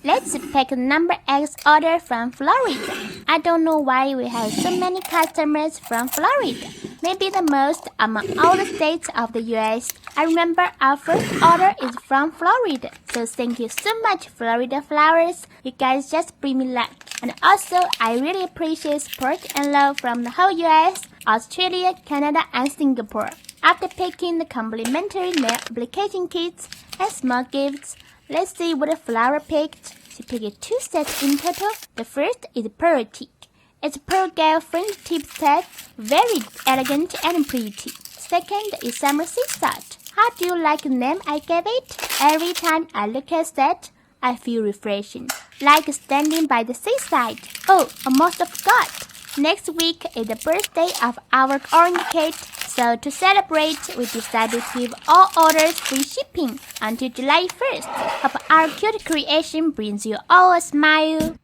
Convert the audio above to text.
Let's pick number X order from Florida. I don't know why we have so many customers from Florida. Maybe the most among all the states of the US. I remember our first order is from Florida. So thank you so much, Florida Flowers. You guys just bring me luck. And also, I really appreciate support and love from the whole US, Australia, Canada, and Singapore. After picking the complimentary mail application kits and small gifts, let's see what the flower picked. She picked 2 sets in total. The first is Pearl Chic. It's a Pearl Gale fingertip set, very elegant and pretty. Second is Summer Seaside. How do you like the name I gave it? Every time I look at that, I feel refreshing, like standing by the seaside. Oh, almost forgot. Next week is the birthday of our orange kit, so to celebrate, we decided to give all orders free shipping until July 1st. Hope our cute creation brings you all a smile.